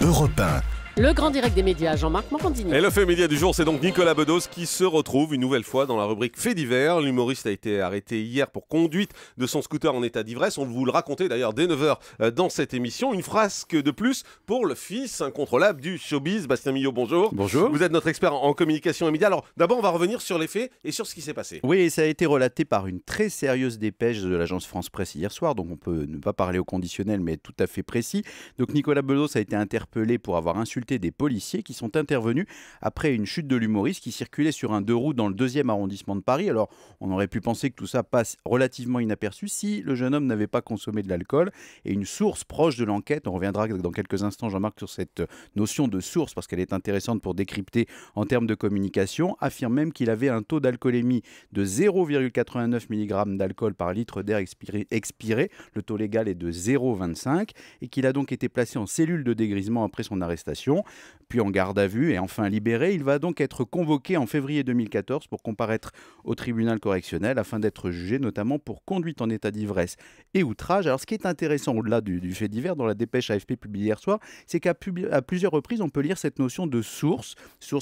Europe 1. Le grand direct des médias, Jean-Marc Morandini. Et le fait média du jour, c'est donc Nicolas Bedos qui se retrouve une nouvelle fois dans la rubrique Faits divers. L'humoriste a été arrêté hier pour conduite de son scooter en état d'ivresse. On vous le racontait d'ailleurs dès 9h dans cette émission. Une frasque de plus pour le fils incontrôlable du showbiz. Bastien Millot, bonjour. Bonjour. Vous êtes notre expert en communication et médias. Alors d'abord, on va revenir sur les faits et sur ce qui s'est passé. Oui, ça a été relaté par une très sérieuse dépêche de l'agence France Presse hier soir, donc on peut ne pas parler au conditionnel, mais tout à fait précis. Donc Nicolas Bedos a été interpellé pour avoir insulté des policiers qui sont intervenus après une chute de l'humoriste qui circulait sur un 2 roues dans le 2e arrondissement de Paris. Alors, on aurait pu penser que tout ça passe relativement inaperçu si le jeune homme n'avait pas consommé de l'alcool. Et une source proche de l'enquête, on reviendra dans quelques instants, Jean-Marc, sur cette notion de source parce qu'elle est intéressante pour décrypter en termes de communication, affirme même qu'il avait un taux d'alcoolémie de 0,89 mg d'alcool par litre d'air expiré. Le taux légal est de 0,25 et qu'il a donc été placé en cellule de dégrisement après son arrestation, puis en garde à vue et enfin libéré. Il va donc être convoqué en février 2014 pour comparaître au tribunal correctionnel afin d'être jugé notamment pour conduite en état d'ivresse et outrage. Alors ce qui est intéressant au-delà du fait divers dans la dépêche AFP publiée hier soir, c'est qu'à plusieurs reprises on peut lire cette notion de source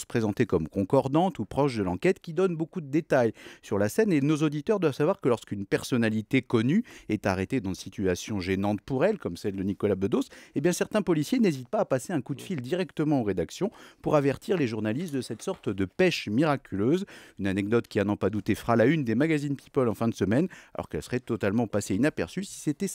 présentée comme concordante ou proche de l'enquête qui donne beaucoup de détails sur la scène, et nos auditeurs doivent savoir que lorsqu'une personnalité connue est arrêtée dans une situation gênante pour elle, comme celle de Nicolas Bedos, eh bien certains policiers n'hésitent pas à passer un coup de fil directement aux rédactions pour avertir les journalistes de cette sorte de pêche miraculeuse. Une anecdote qui, à n'en pas douter, fera la une des magazines People en fin de semaine, alors qu'elle serait totalement passée inaperçue si c'était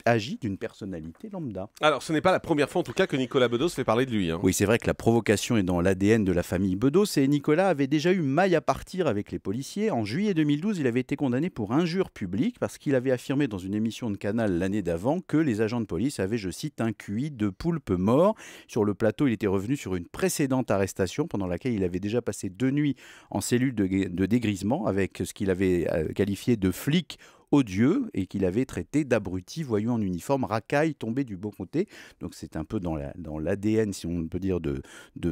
agi d'une personnalité lambda. Alors, ce n'est pas la première fois en tout cas que Nicolas Bedos fait parler de lui. Oui, c'est vrai que la provocation est dans l'ADN de la famille Bedos et Nicolas avait déjà eu maille à partir avec les policiers. En juillet 2012, il avait été condamné pour injure publique parce qu'il avait affirmé dans une émission de Canal l'année d'avant que les agents de police avaient, je cite, un QI de poulpe mort. Sur le plateau, il était revenu sur une précédente arrestation pendant laquelle il avait déjà passé 2 nuits en cellule de dégrisement avec ce qu'il avait qualifié de flic odieux et qu'il avait traité d'abruti, voyou en uniforme, racaille, tombé du beau côté. Donc c'est un peu dans l'ADN, si on peut dire, de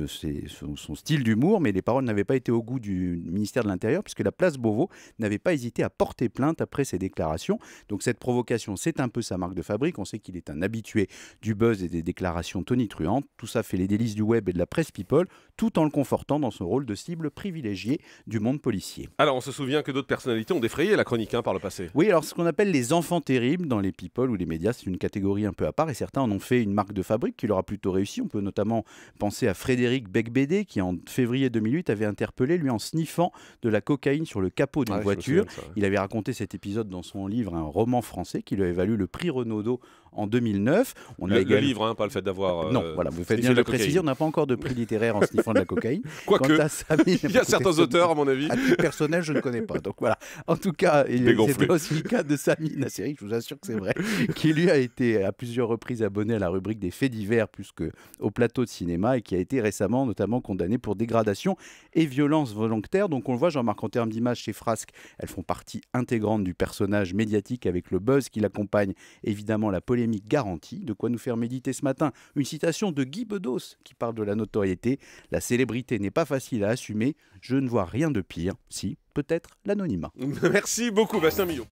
son style d'humour, mais les paroles n'avaient pas été au goût du ministère de l'Intérieur puisque la place Beauvau n'avait pas hésité à porter plainte après ces déclarations. Donc cette provocation, c'est un peu sa marque de fabrique. On sait qu'il est un habitué du buzz et des déclarations tonitruantes. Tout ça fait les délices du web et de la presse People, tout en le confortant dans son rôle de cible privilégiée du monde policier. Alors on se souvient que d'autres personnalités ont défrayé la chronique par le passé. Oui, alors ce qu'on appelle les enfants terribles dans les people ou les médias, c'est une catégorie un peu à part et certains en ont fait une marque de fabrique qui leur a plutôt réussi. On peut notamment penser à Frédéric Becbédé qui en février 2008 avait interpellé lui en sniffant de la cocaïne sur le capot d'une voiture. Il avait raconté cet épisode dans son livre, un roman français qui lui avait valu le prix Renaudot en 2009. Le livre, pas le fait d'avoir... non, voilà, vous faites bien de le préciser, on n'a pas encore de prix littéraire en sniffant de la cocaïne. Quoique, il y a certains auteurs, à mon avis. À titre personnel, je ne connais pas. Donc voilà. En tout cas, c'était aussi le cas de Sami Nasseri, je vous assure que c'est vrai, qui lui a été à plusieurs reprises abonné à la rubrique des faits divers plus qu'au plateau de cinéma et qui a été récemment notamment condamné pour dégradation et violence volontaire. Donc on le voit, Jean-Marc, en termes d'image, ces frasques, elles font partie intégrante du personnage médiatique avec le buzz qui l'accompagne, évidemment la polémique garantie. De quoi nous faire méditer ce matin une citation de Guy Bedos qui parle de la notoriété. La célébrité n'est pas facile à assumer, je ne vois rien de pire, si peut-être l'anonymat. Merci beaucoup Bastien Millot.